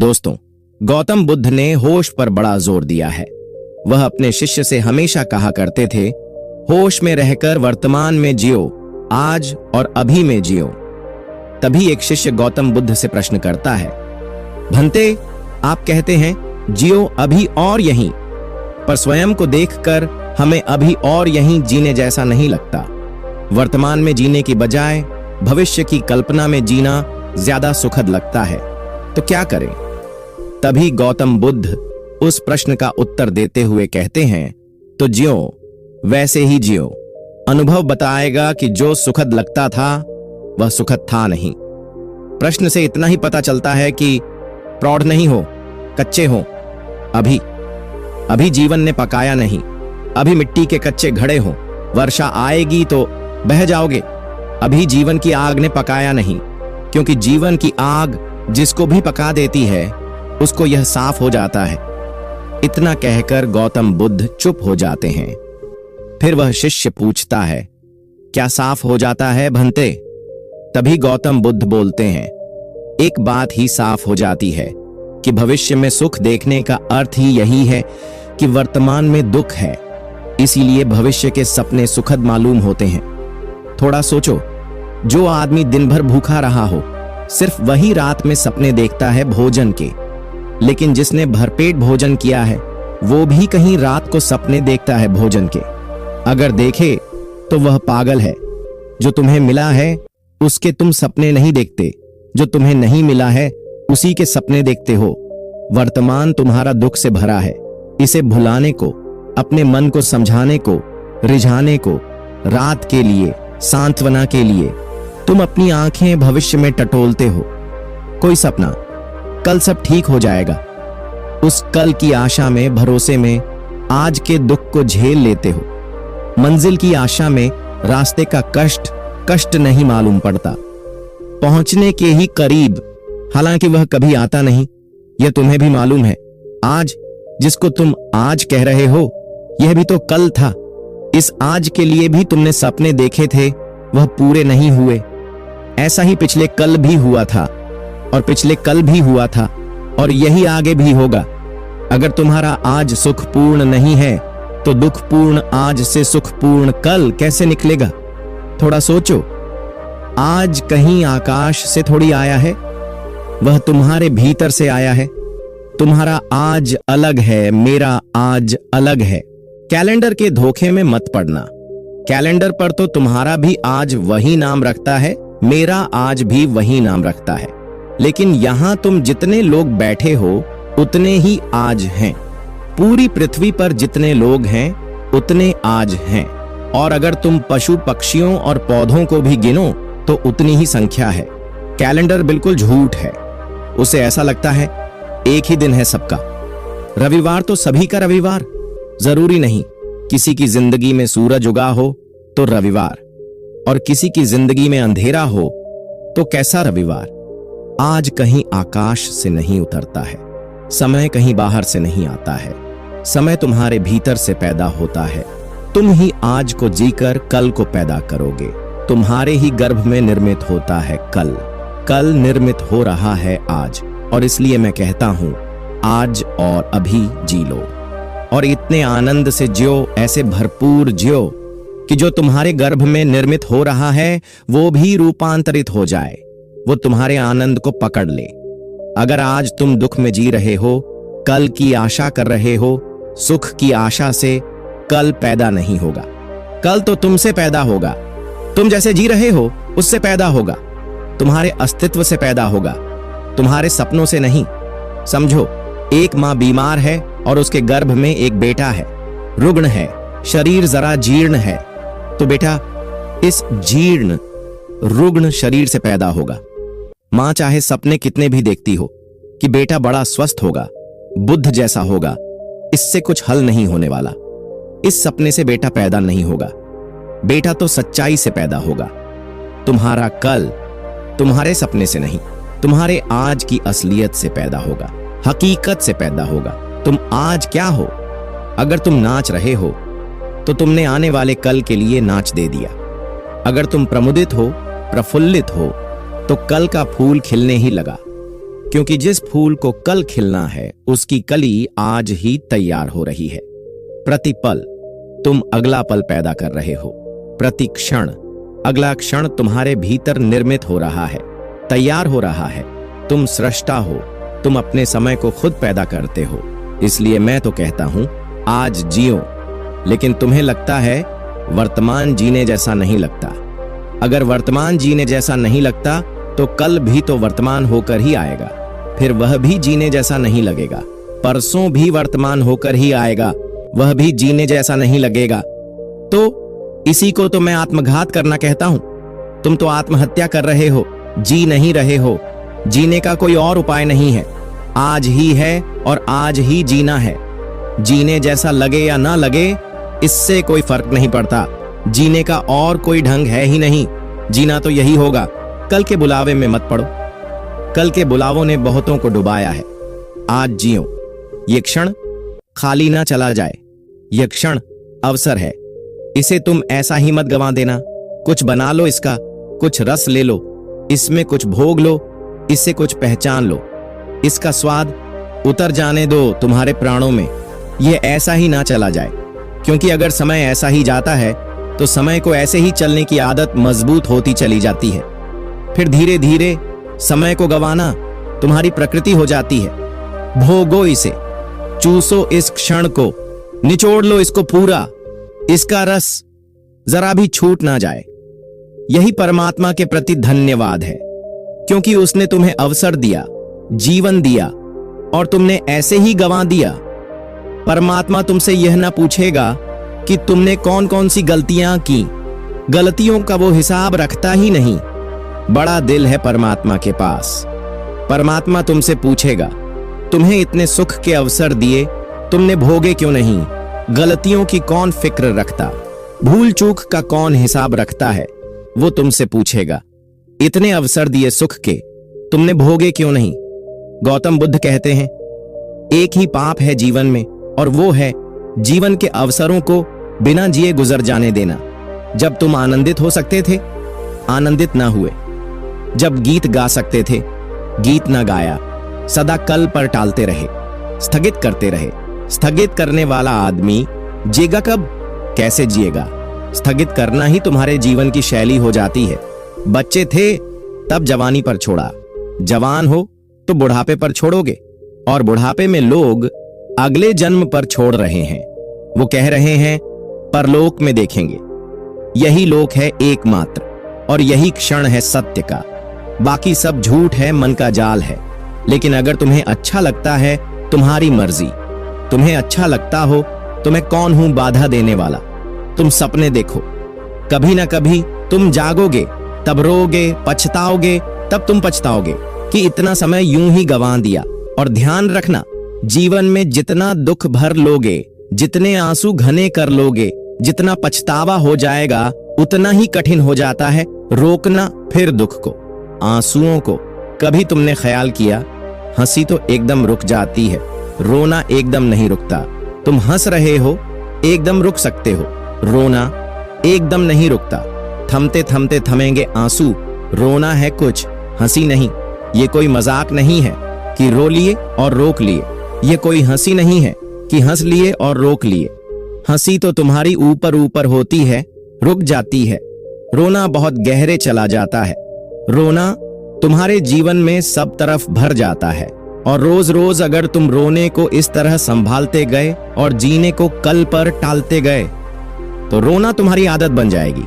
दोस्तों, गौतम बुद्ध ने होश पर बड़ा जोर दिया है। वह अपने शिष्य से हमेशा कहा करते थे, होश में रहकर वर्तमान में जियो, आज और अभी में जियो। तभी एक शिष्य गौतम बुद्ध से प्रश्न करता है, भंते, आप कहते हैं जियो अभी और यहीं, पर स्वयं को देखकर हमें अभी और यहीं जीने जैसा नहीं लगता। वर्तमान में जीने की बजाय भविष्य की कल्पना में जीना ज्यादा सुखद लगता है, तो क्या करें? तभी गौतम बुद्ध उस प्रश्न का उत्तर देते हुए कहते हैं, तो जियो, वैसे ही जियो। अनुभव बताएगा कि जो सुखद लगता था वह सुखद था नहीं। प्रश्न से इतना ही पता चलता है कि प्रौढ़ नहीं हो, कच्चे हो। अभी जीवन ने पकाया नहीं, अभी मिट्टी के कच्चे घड़े हो। वर्षा आएगी तो बह जाओगे। अभी जीवन की आग ने पकाया नहीं, क्योंकि जीवन की आग जिसको भी पका देती है उसको यह साफ हो जाता है। इतना कहकर गौतम बुद्ध चुप हो जाते हैं। फिर वह शिष्य पूछता है, क्या साफ हो जाता है भंते? तभी गौतम बुद्ध बोलते हैं, एक बात ही साफ हो जाती है कि भविष्य में सुख देखने का अर्थ ही यही है कि वर्तमान में दुख है, इसीलिए भविष्य के सपने सुखद मालूम होते हैं। थोड़ा सोचो, जो आदमी दिन भर भूखा रहा हो, सिर्फ वही रात में सपने देखता है भोजन के, लेकिन जिसने भरपेट भोजन किया है वो भी कहीं रात को सपने देखता है भोजन के। अगर देखे तो वह पागल है। जो तुम्हें मिला है उसके तुम सपने नहीं देखते, जो तुम्हें नहीं मिला है उसी के सपने देखते हो। वर्तमान तुम्हारा दुख से भरा है। इसे भुलाने को, अपने मन को समझाने को, रिझाने को, रात के लिए, सांत्वना के लिए तुम अपनी आंखें भविष्य में टटोलते हो। कोई सपना, कल सब ठीक हो जाएगा, उस कल की आशा में, भरोसे में आज के दुख को झेल लेते हो। मंजिल की आशा में रास्ते का कष्ट नहीं मालूम पड़ता। पहुंचने के ही करीब, हालांकि वह कभी आता नहीं, यह तुम्हें भी मालूम है। आज जिसको तुम आज कह रहे हो, यह भी तो कल था। इस आज के लिए भी तुमने सपने देखे थे, वह पूरे नहीं हुए। ऐसा ही पिछले कल भी हुआ था, और पिछले कल भी हुआ था, और यही आगे भी होगा। अगर तुम्हारा आज सुखपूर्ण नहीं है तो दुखपूर्ण आज से सुखपूर्ण कल कैसे निकलेगा? थोड़ा सोचो, आज कहीं आकाश से थोड़ी आया है, वह तुम्हारे भीतर से आया है। तुम्हारा आज अलग है, मेरा आज अलग है। कैलेंडर के धोखे में मत पड़ना। कैलेंडर पर तो तुम्हारा भी आज वही नाम रखता है, मेरा आज भी वही नाम रखता है, लेकिन यहां तुम जितने लोग बैठे हो उतने ही आज हैं। पूरी पृथ्वी पर जितने लोग हैं उतने आज हैं, और अगर तुम पशु पक्षियों और पौधों को भी गिनो तो उतनी ही संख्या है। कैलेंडर बिल्कुल झूठ है। उसे ऐसा लगता है एक ही दिन है सबका। रविवार तो सभी का रविवार, जरूरी नहीं किसी की जिंदगी में सूरज उगा हो तो रविवार, और किसी की जिंदगी में अंधेरा हो तो कैसा रविवार। आज कहीं आकाश से नहीं उतरता है, समय कहीं बाहर से नहीं आता है। समय तुम्हारे भीतर से पैदा होता है। तुम ही आज को जीकर कल को पैदा करोगे। तुम्हारे ही गर्भ में निर्मित होता है कल निर्मित हो रहा है आज, और इसलिए मैं कहता हूं, आज और अभी जी लो, और इतने आनंद से जियो, ऐसे भरपूर जियो कि जो तुम्हारे गर्भ में निर्मित हो रहा है वो भी रूपांतरित हो जाए, वो तुम्हारे आनंद को पकड़ ले। अगर आज तुम दुख में जी रहे हो, कल की आशा कर रहे हो, सुख की आशा से कल पैदा नहीं होगा। कल तो तुमसे पैदा होगा। तुम जैसे जी रहे हो उससे पैदा होगा, तुम्हारे अस्तित्व से पैदा होगा, तुम्हारे सपनों से नहीं। समझो, एक मां बीमार है और उसके गर्भ में एक बेटा है, रुग्ण है, शरीर जरा जीर्ण है, तो बेटा इस जीर्ण रुग्ण शरीर से पैदा होगा। मां चाहे सपने कितने भी देखती हो कि बेटा बड़ा स्वस्थ होगा, बुद्ध जैसा होगा, इससे कुछ हल नहीं होने वाला। इस सपने से बेटा पैदा नहीं होगा। बेटा तो सच्चाई से पैदा होगा। तुम्हारा कल तुम्हारे सपने से नहीं, तुम्हारे आज की असलियत से पैदा होगा, हकीकत से पैदा होगा। तुम आज क्या हो? अगर तुम नाच रहे हो तो तुमने आने वाले कल के लिए नाच दे दिया। अगर तुम प्रमुदित हो, प्रफुल्लित हो, तो कल का फूल खिलने ही लगा। क्योंकि जिस फूल को कल खिलना है उसकी कली आज ही तैयार हो रही है। प्रतिपल तुम अगला पल पैदा कर रहे हो। प्रति क्षण अगला क्षण तुम्हारे भीतर निर्मित हो रहा है, तैयार हो रहा है। तुम सृष्टा हो, तुम अपने समय को खुद पैदा करते हो। इसलिए मैं तो कहता हूं आज जियो। लेकिन तुम्हें लगता है वर्तमान जीने जैसा नहीं लगता। अगर वर्तमान जीने जैसा नहीं लगता तो कल भी तो वर्तमान होकर ही आएगा, फिर वह भी जीने जैसा नहीं लगेगा। परसों भी वर्तमान होकर ही आएगा, वह भी जीने जैसा नहीं लगेगा। तो इसी को तो मैं आत्मघात करना कहता हूं। तुम तो आत्महत्या कर रहे हो, जी नहीं रहे हो। जीने का कोई और उपाय नहीं है, आज ही है और आज ही जीना है। जीने जैसा लगे या ना लगे इससे कोई फर्क नहीं पड़ता। जीने का और कोई ढंग है ही नहीं, जीना तो यही होगा। कल के बुलावे में मत पड़ो। कल के बुलावों ने बहुतों को डुबाया है। आज जियो। ये क्षण खाली ना चला जाए, यह क्षण अवसर है, इसे तुम ऐसा ही मत गंवा देना। कुछ बना लो इसका, कुछ रस ले लो, इसमें कुछ भोग लो, इससे कुछ पहचान लो। इसका स्वाद उतर जाने दो तुम्हारे प्राणों में। यह ऐसा ही ना चला जाए, क्योंकि अगर समय ऐसा ही जाता है तो समय को ऐसे ही चलने की आदत मजबूत होती चली जाती है। फिर धीरे धीरे समय को गंवाना तुम्हारी प्रकृति हो जाती है। भोगो इसे, चूसो इस क्षण को, निचोड़ लो इसको पूरा। इसका रस जरा भी छूट ना जाए। यही परमात्मा के प्रति धन्यवाद है, क्योंकि उसने तुम्हें अवसर दिया, जीवन दिया और तुमने ऐसे ही गंवा दिया। परमात्मा तुमसे यह ना पूछेगा कि तुमने कौन कौन सी गलतियां की। गलतियों का वो हिसाब रखता ही नहीं। बड़ा दिल है परमात्मा के पास। परमात्मा तुमसे पूछेगा, तुम्हें इतने सुख के अवसर दिए, तुमने भोगे क्यों नहीं? गलतियों की कौन फिक्र रखता? भूल चूक का कौन हिसाब रखता है? वो तुमसे पूछेगा। इतने अवसर दिए सुख के, तुमने भोगे क्यों नहीं? गौतम बुद्ध कहते हैं, एक ही पाप है जीवन में, और वो है जीवन के अवसरों को बिना जिए गुजर जाने देना। जब तुम आनंदित हो सकते थे, आनंदित ना हुए। जब गीत गा सकते थे, गीत ना गाया। सदा कल पर टालते रहे, स्थगित करते रहे। स्थगित करने वाला आदमी जिएगा कब? कैसे जिएगा? स्थगित करना ही तुम्हारे जीवन की शैली हो जाती है। बच्चे थे तब जवानी पर छोड़ा, जवान हो तो बुढ़ापे पर छोड़ोगे, और बुढ़ापे में लोग अगले जन्म पर छोड़ रहे हैं। वो कह रहे हैं परलोक में देखेंगे। यही लोक है एकमात्र, और यही क्षण है सत्य का। बाकी सब झूठ है, मन का जाल है। लेकिन अगर तुम्हें अच्छा लगता है, तुम्हारी मर्जी। तुम्हें अच्छा लगता हो तो मैं कौन हूं बाधा देने वाला? तुम सपने देखो, कभी ना कभी तुम जागोगे, तब रोगे, पछताओगे। तब तुम पछताओगे कि इतना समय यूं ही गंवा दिया। और ध्यान रखना, जीवन में जितना दुख भर लोगे, जितने आंसू घने कर लोगे, जितना पछतावा हो जाएगा, उतना ही कठिन हो जाता है रोकना फिर दुख को, आंसुओं को। कभी तुमने ख्याल किया, हंसी तो एकदम रुक जाती है, रोना एकदम नहीं रुकता। तुम हंस रहे हो, एकदम रुक सकते हो, रोना एकदम नहीं रुकता। थमते थमते थमेंगे आंसू। रोना है कुछ, हंसी नहीं। ये कोई मजाक नहीं है कि रो लिए और रोक लिए। ये कोई हंसी नहीं है कि हंस लिए और रोक लिए। हंसी तो तुम्हारी ऊपर ऊपर होती है, रुक जाती है। रोना बहुत गहरे चला जाता है। रोना तुम्हारे जीवन में सब तरफ भर जाता है। और रोज रोज अगर तुम रोने को इस तरह संभालते गए और जीने को कल पर टालते गए, तो रोना तुम्हारी आदत बन जाएगी।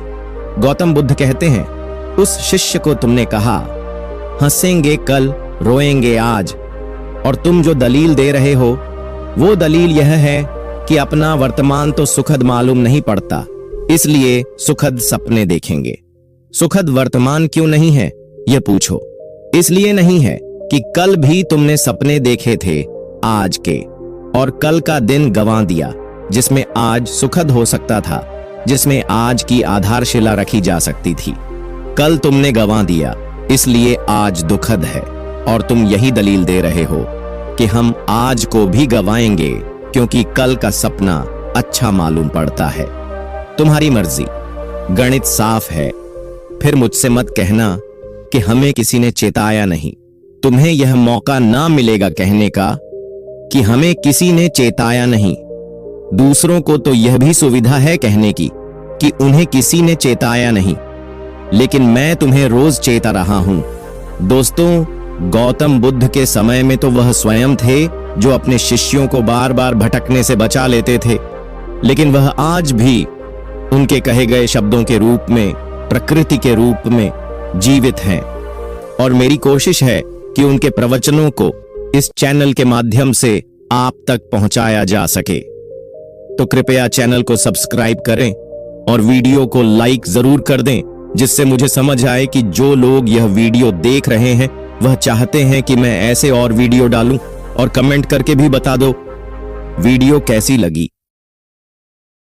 गौतम बुद्ध कहते हैं, उस शिष्य को तुमने कहा, हंसेंगे कल, रोएंगे आज। और तुम जो दलील दे रहे हो, वो दलील यह है कि अपना वर्तमान तो सुखद मालूम नहीं पड़ता, इसलिए सुखद सपने देखेंगे। सुखद वर्तमान क्यों नहीं है, यह पूछो। इसलिए नहीं है कि कल भी तुमने सपने देखे थे आज के, और कल का दिन गंवा दिया, जिसमें आज सुखद हो सकता था, जिसमें आज की आधारशिला रखी जा सकती थी। कल तुमने गंवा दिया, इसलिए आज दुखद है। और तुम यही दलील दे रहे हो कि हम आज को भी गंवाएंगे, क्योंकि कल का सपना अच्छा मालूम पड़ता है। तुम्हारी मर्जी, गणित साफ है। फिर मुझसे मत कहना कि हमें किसी ने चेताया नहीं। तुम्हें यह मौका ना मिलेगा कहने का कि हमें किसी ने चेताया नहीं। दूसरों को तो यह भी सुविधा है कहने की कि उन्हें किसी ने चेताया नहीं, लेकिन मैं तुम्हें रोज चेता रहा हूं। दोस्तों, गौतम बुद्ध के समय में तो वह स्वयं थे जो अपने शिष्यों को बार बार भटकने से बचा लेते थे, लेकिन वह आज भी उनके कहे गए शब्दों के रूप में, प्रकृति के रूप में जीवित हैं। और मेरी कोशिश है कि उनके प्रवचनों को इस चैनल के माध्यम से आप तक पहुंचाया जा सके। तो कृपया चैनल को सब्सक्राइब करें और वीडियो को लाइक जरूर कर दें, जिससे मुझे समझ आए कि जो लोग यह वीडियो देख रहे हैं वह चाहते हैं कि मैं ऐसे और वीडियो डालूं। और कमेंट करके भी बता दो वीडियो कैसी लगी।